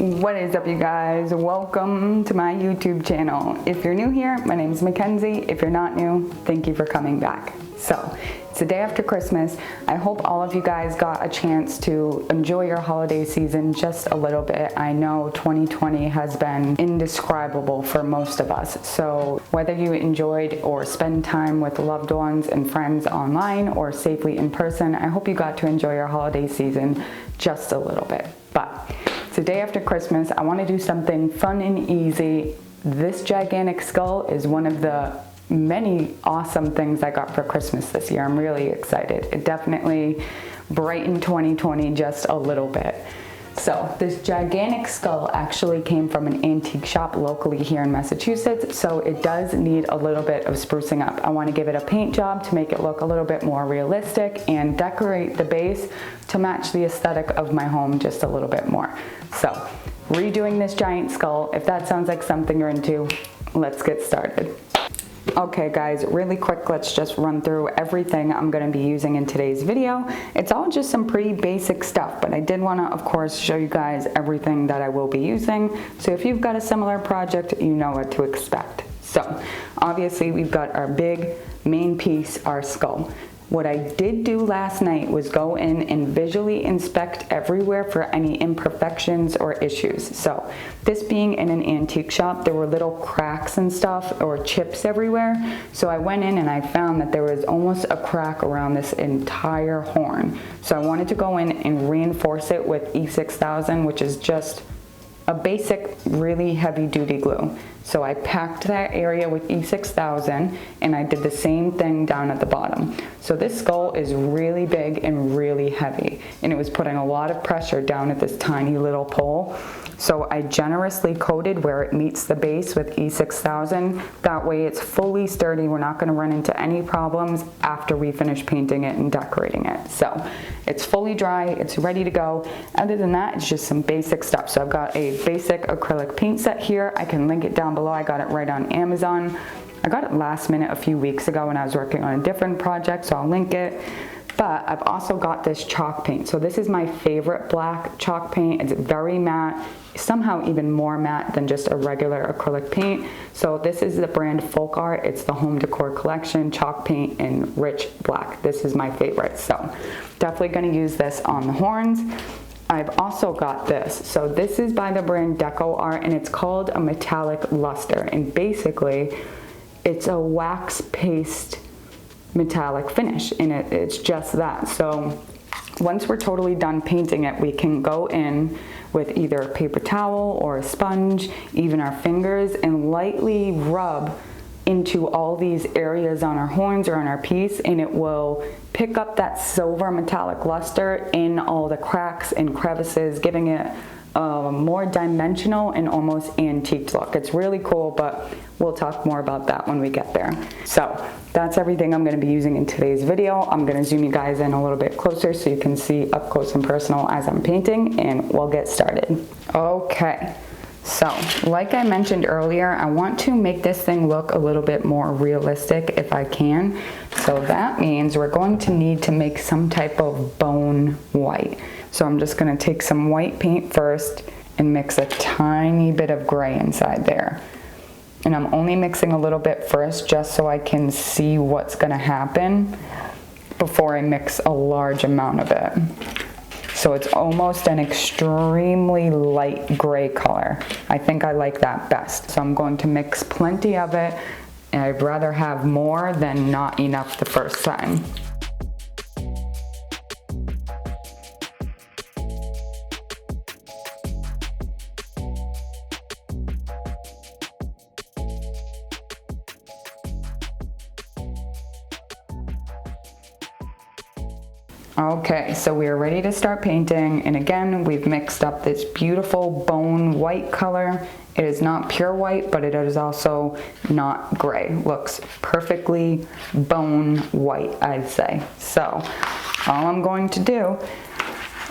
What is up, you guys? Welcome to my YouTube channel. If you're new here, my name is Mackenzie. If you're not new, thank you for coming back. So, it's the day after Christmas. I hope all of you guys got a chance to enjoy your holiday season just a little bit. I know 2020 has been indescribable for most of us. So, whether you enjoyed or spend time with loved ones and friends online or safely in person, I hope you got to enjoy your holiday season just a little bit. But it's the day after Christmas. I want to do something fun and easy. This gigantic skull is one of the many awesome things I got for Christmas this year. I'm really excited. It definitely brightened 2020 just a little bit. So this gigantic skull actually came from an antique shop locally here in Massachusetts, so it does need a little bit of sprucing up. I want to give it a paint job to make it look a little bit more realistic and decorate the base to match the aesthetic of my home just a little bit more. So redoing this giant skull, if that sounds like something you're into, let's get started. Okay guys, really quick, let's just run through everything I'm going to be using in today's video. It's all just some pretty basic stuff, but I did want to, of course, show you guys everything that I will be using. So if you've got a similar project, you know what to expect. So obviously we've got our big main piece, our skull. What I did do last night was go in and visually inspect everywhere for any imperfections or issues. So this being in an antique shop, there were little cracks and stuff or chips everywhere. So I went in and I found that there was almost a crack around this entire horn. So I wanted to go in and reinforce it with E6000, which is just a basic, really heavy duty glue. So I packed that area with E6000 and I did the same thing down at the bottom. So this skull is really big and really heavy, and it was putting a lot of pressure down at this tiny little pole. So I generously coated where it meets the base with E6000. That way it's fully sturdy. We're not going to run into any problems after we finish painting it and decorating it. So it's fully dry, it's ready to go. Other than that, it's just some basic stuff. So I've got a basic acrylic paint set here. I can link it down below. I got it right on Amazon. I got it last minute a few weeks ago when I was working on a different project, so I'll link it. But I've also got this chalk paint. So this is my favorite black chalk paint. It's very matte, somehow even more matte than just a regular acrylic paint. So this is the brand FAUX. It's the home decor collection chalk paint in rich black. This is my favorite. So definitely going to use this on the horns. I've also got this. So this is by the brand Deco Art, and it's called a metallic luster. And basically, it's a wax paste metallic finish, and it's just that. So once we're totally done painting it, we can go in with either a paper towel or a sponge, even our fingers, and lightly rub into all these areas on our horns or on our piece, and it will pick up that silver metallic luster in all the cracks and crevices, giving it a more dimensional and almost antique look. It's really cool, but we'll talk more about that when we get there. So that's everything I'm going to be using in today's video. I'm going to zoom you guys in a little bit closer so you can see up close and personal as I'm painting, and we'll get started. Okay. So, like I mentioned earlier, I want to make this thing look a little bit more realistic if I can. So that means we're going to need to make some type of bone white. So I'm just going to take some white paint first and mix a tiny bit of gray inside there. And I'm only mixing a little bit first just so I can see what's going to happen before I mix a large amount of it. So it's almost an extremely light gray color. I think I like that best. So I'm going to mix plenty of it, and I'd rather have more than not enough the first time. Okay, so we are ready to start painting, and again, we've mixed up this beautiful bone white color. It is not pure white, but it is also not gray. Looks perfectly bone white, I'd say. So all I'm going to do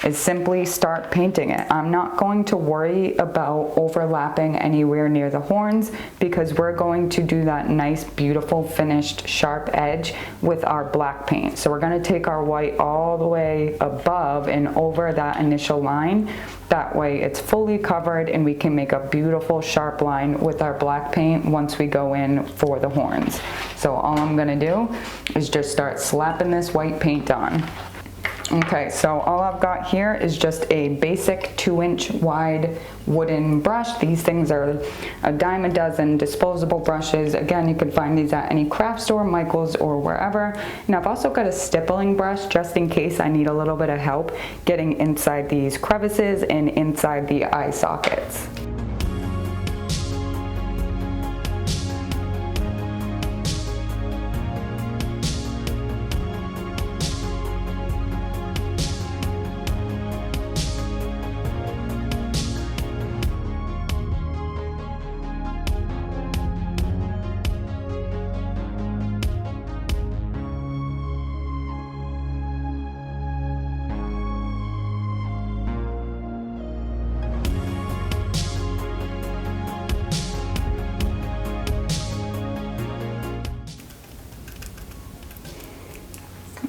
is simply start painting it. I'm not going to worry about overlapping anywhere near the horns because we're going to do that nice, beautiful, finished, sharp edge with our black paint. So we're gonna take our white all the way above and over that initial line. That way it's fully covered and we can make a beautiful sharp line with our black paint once we go in for the horns. So all I'm gonna do is just start slapping this white paint on. Okay, so all I've got here is just a basic 2-inch wide wooden brush. These things are a dime a dozen, disposable brushes. Again, you can find these at any craft store, Michael's, or wherever. And I've also got a stippling brush just in case I need a little bit of help getting inside these crevices and inside the eye sockets.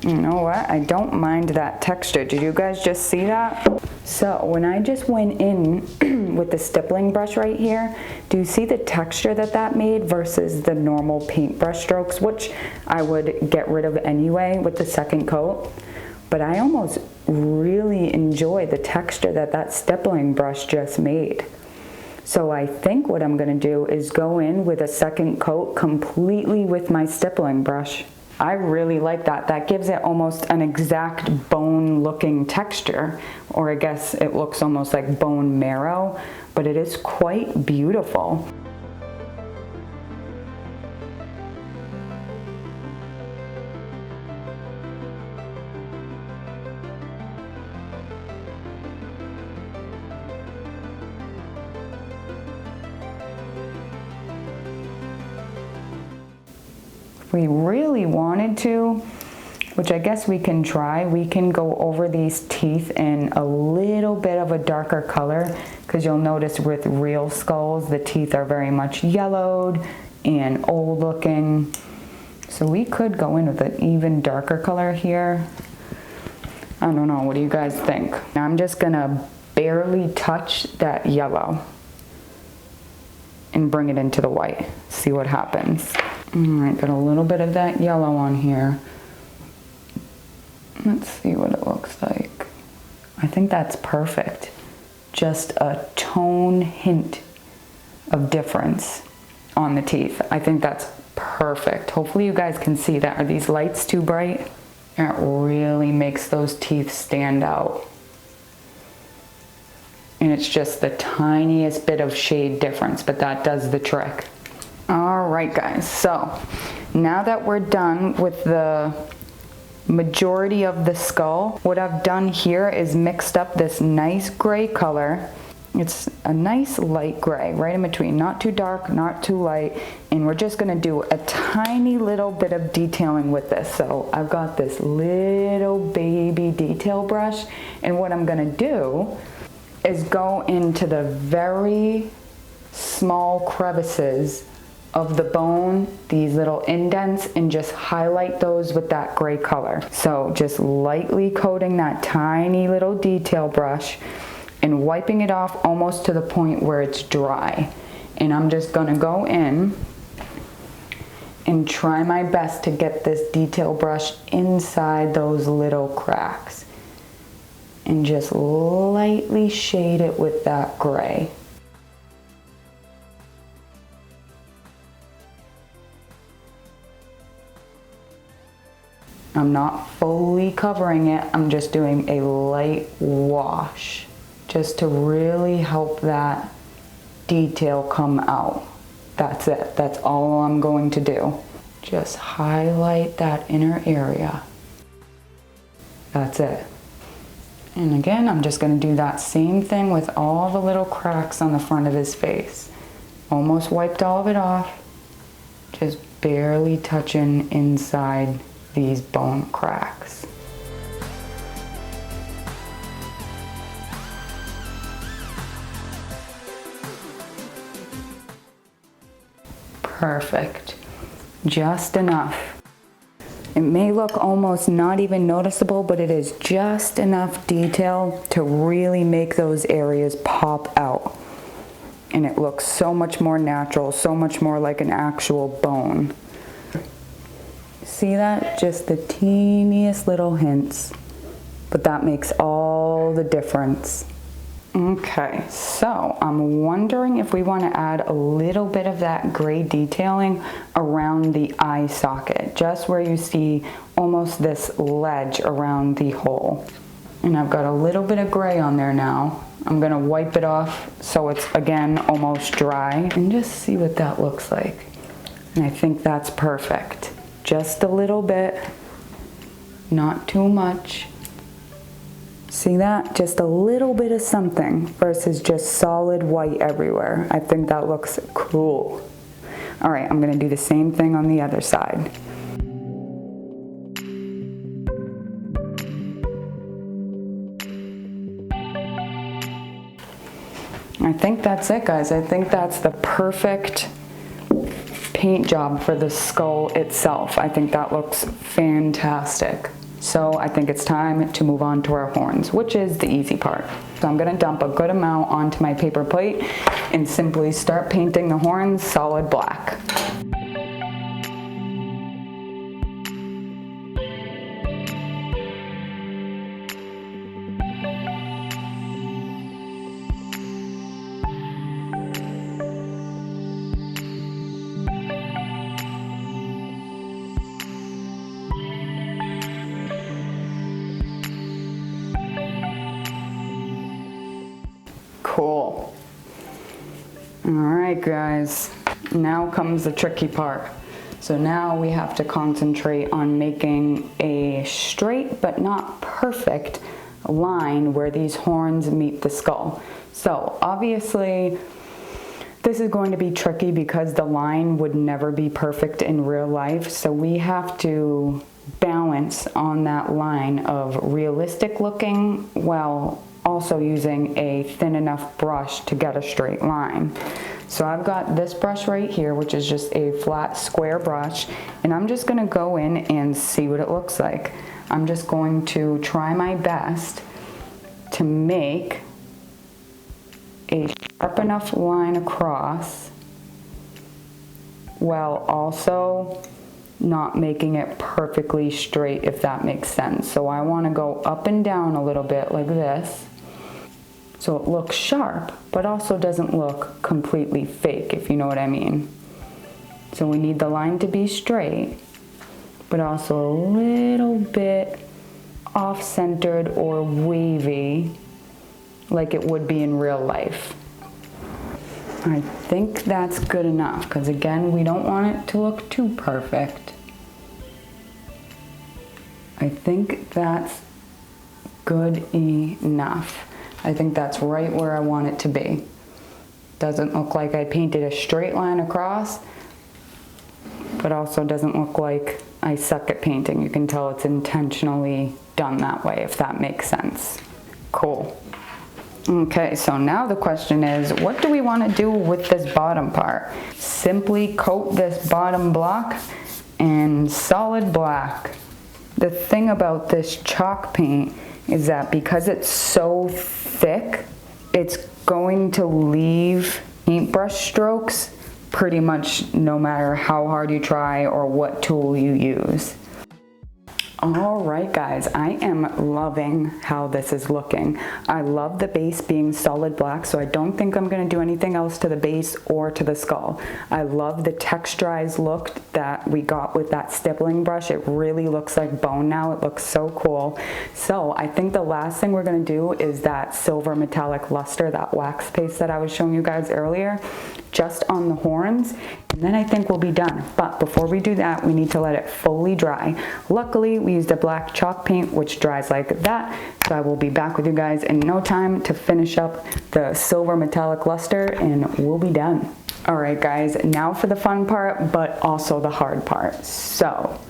You know what? I don't mind that texture. Did you guys just see that? So when I just went in with the stippling brush right here, do you see the texture that that made versus the normal paintbrush strokes, which I would get rid of anyway with the second coat? But I almost really enjoy the texture that that stippling brush just made. So I think what I'm gonna do is go in with a second coat completely with my stippling brush. I really like that. That gives it almost an exact bone looking texture, or I guess it looks almost like bone marrow, but it is quite beautiful. We really wanted to, which I guess we can try, we can go over these teeth in a little bit of a darker color, because you'll notice with real skulls the teeth are very much yellowed and old looking. So we could go in with an even darker color here. I don't know, what do you guys think? I'm just gonna barely touch that yellow and bring it into the white, see what happens. All right, got a little bit of that yellow on here. Let's see what it looks like. I think that's perfect. Just a tone hint of difference on the teeth. I think that's perfect. Hopefully you guys can see that. Are these lights too bright? It really makes those teeth stand out. And it's just the tiniest bit of shade difference, but that does the trick. All right, guys, so now that we're done with the majority of the skull, what I've done here is mixed up this nice gray color. It's a nice light gray, right in between, not too dark, not too light, and we're just gonna do a tiny little bit of detailing with this. So I've got this little baby detail brush, and what I'm gonna do is go into the very small crevices of the bone, these little indents, and just highlight those with that gray color. So just lightly coating that tiny little detail brush and wiping it off almost to the point where it's dry. And I'm just gonna go in and try my best to get this detail brush inside those little cracks and just lightly shade it with that gray. I'm not fully covering it, I'm just doing a light wash just to really help that detail come out. That's it, that's all I'm going to do. Just highlight that inner area. That's it. And again, I'm just gonna do that same thing with all the little cracks on the front of his face. Almost wiped all of it off, just barely touching inside these bone cracks. perfect. Just enough. It may look almost not even noticeable, but it is just enough detail to really make those areas pop out. And it looks so much more natural, so much more like an actual bone. See that? Just the teeniest little hints, but that makes all the difference. Okay, so I'm wondering if we want to add a little bit of that gray detailing around the eye socket, just where you see almost this ledge around the hole. And I've got a little bit of gray on there now. I'm gonna wipe it off so it's, again, almost dry, and just see what that looks like. And I think that's perfect. Just a little bit, not too much. See that? Just a little bit of something versus just solid white everywhere. I think that looks cool. All right, I'm gonna do the same thing on the other side. I think that's it, guys. I think that's the perfect paint job for the skull itself. I think that looks fantastic. So I think it's time to move on to our horns, which is the easy part. So I'm gonna dump a good amount onto my paper plate and simply start painting the horns solid black. Cool. All right, guys, now comes the tricky part. So now we have to concentrate on making a straight but not perfect line where these horns meet the skull. So obviously this is going to be tricky because the line would never be perfect in real life. So we have to balance on that line of realistic looking while also using a thin enough brush to get a straight line. So I've got this brush right here, which is just a flat square brush, and I'm just gonna go in and see what it looks like. I'm just going to try my best to make a sharp enough line across while also not making it perfectly straight, if that makes sense. So I want to go up and down a little bit like this, so it looks sharp, but also doesn't look completely fake, if you know what I mean. So we need the line to be straight, but also a little bit off-centered or wavy, like it would be in real life. I think that's good enough, because again, we don't want it to look too perfect. I think that's good enough. I think that's right where I want it to be. Doesn't look like I painted a straight line across, but also doesn't look like I suck at painting. You can tell it's intentionally done that way, if that makes sense. Cool. Okay, so now the question is, what do we want to do with this bottom part? Simply coat this bottom block in solid black. The thing about this chalk paint is that because it's so thick, it's going to leave paintbrush strokes pretty much no matter how hard you try or what tool you use. All right, guys, I am loving how this is looking. I love the base being solid black, so I don't think I'm gonna do anything else to the base or to the skull. I love the texturized look that we got with that stippling brush. It really looks like bone now. It looks so cool. So I think the last thing we're gonna do is that silver metallic luster, that wax paste that I was showing you guys earlier, just on the horns, and then I think we'll be done. But before we do that, we need to let it fully dry. Luckily, we used a black chalk paint, which dries like that, so I will be back with you guys in no time to finish up the silver metallic luster, and we'll be done. All right, guys, now for the fun part, but also the hard part. So,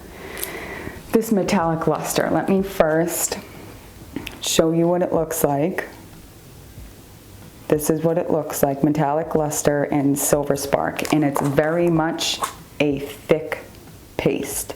this metallic luster, let me first show you what it looks like. This is what it looks like, metallic luster and silver spark, and it's very much a thick paste.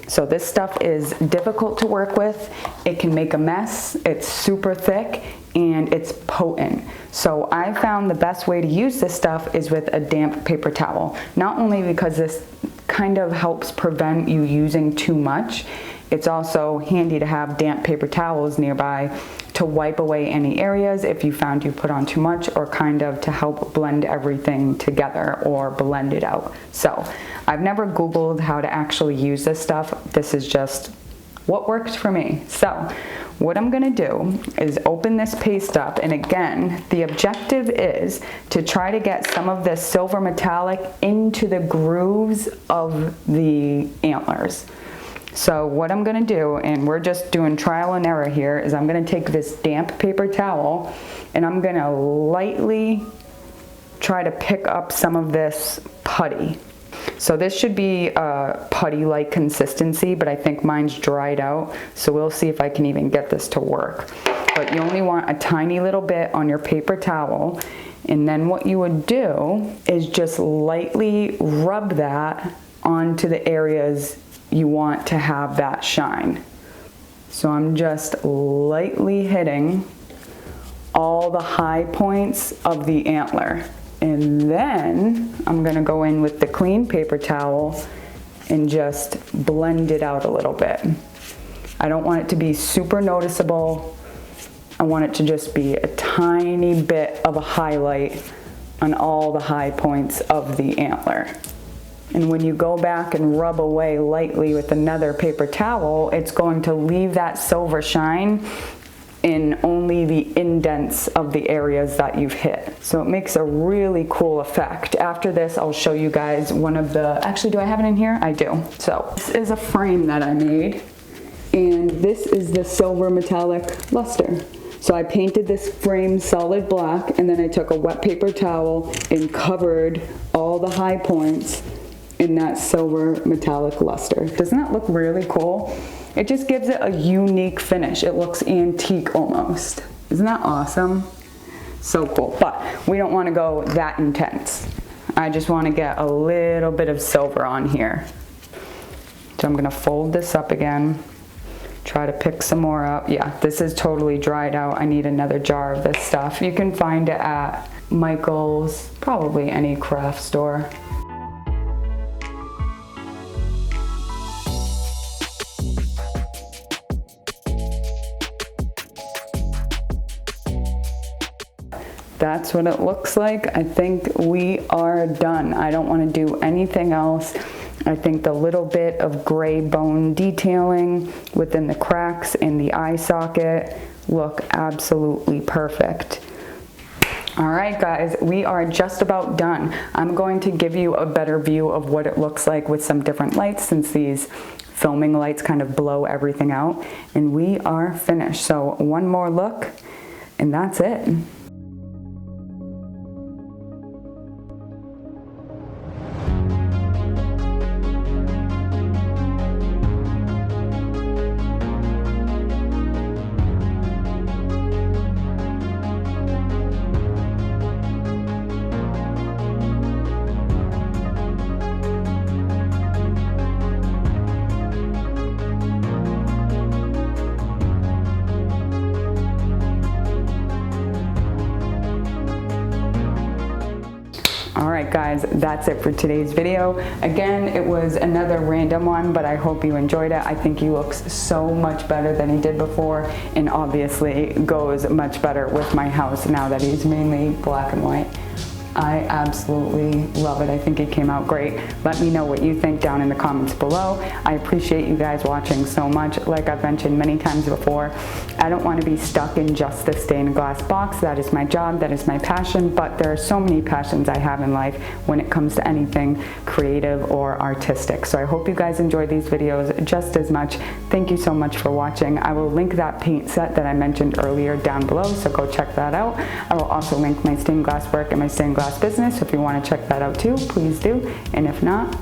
So this stuff is difficult to work with. It can make a mess. It's super thick and it's potent. So I found the best way to use this stuff is with a damp paper towel. Not only because this kind of helps prevent you using too much, it's also handy to have damp paper towels nearby to wipe away any areas if you found you put on too much, or kind of to help blend everything together or blend it out. So I've never Googled how to actually use this stuff. This is just what works for me. So what I'm gonna do is open this paste up, and again, the objective is to try to get some of this silver metallic into the grooves of the antlers. So what I'm gonna do, and we're just doing trial and error here, is I'm gonna take this damp paper towel and I'm gonna lightly try to pick up some of this putty. So this should be a putty-like consistency, but I think mine's dried out, so we'll see if I can even get this to work. But you only want a tiny little bit on your paper towel, and then what you would do is just lightly rub that onto the areas you want to have that shine. So I'm just lightly hitting all the high points of the antler. And then I'm gonna go in with the clean paper towel and just blend it out a little bit. I don't want it to be super noticeable. I want it to just be a tiny bit of a highlight on all the high points of the antler. And when you go back and rub away lightly with another paper towel, it's going to leave that silver shine in only the indents of the areas that you've hit. So it makes a really cool effect. After this, I'll show you guys one of the, actually, do I have it in here? I do. So this is a frame that I made, and this is the silver metallic luster. So I painted this frame solid black, and then I took a wet paper towel and covered all the high points in that silver metallic luster. Doesn't that look really cool? It just gives it a unique finish. It looks antique almost. Isn't that awesome? So cool, but we don't want to go that intense. I just want to get a little bit of silver on here. So I'm gonna fold this up again, try to pick some more up. Yeah, this is totally dried out. I need another jar of this stuff. You can find it at Michael's, probably any craft store. That's what it looks like. I think we are done. I don't want to do anything else. I think the little bit of gray bone detailing within the cracks in the eye socket look absolutely perfect. All right, guys, we are just about done. I'm going to give you a better view of what it looks like with some different lights, since these filming lights kind of blow everything out. And we are finished. So one more look, and that's it. Alright guys, that's it for today's video. Again, it was another random one, but I hope you enjoyed it. I think he looks so much better than he did before, and obviously goes much better with my house now that he's mainly black and white. I absolutely love it. I think it came out great. Let me know what you think down in the comments below. I appreciate you guys watching so much. Like I've mentioned many times before, I don't want to be stuck in just the stained glass box. That is my job, that is my passion, but there are so many passions I have in life when it comes to anything creative or artistic. So I hope you guys enjoy these videos just as much. Thank you so much for watching. I will link that paint set that I mentioned earlier down below, so go check that out. I will also link my stained glass work and my stained glass business. So if you want to check that out too, please do. And if not,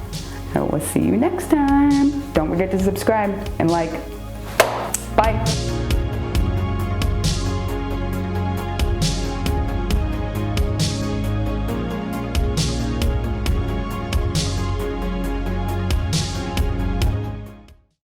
I will see you next time. Don't forget to subscribe and like. Bye.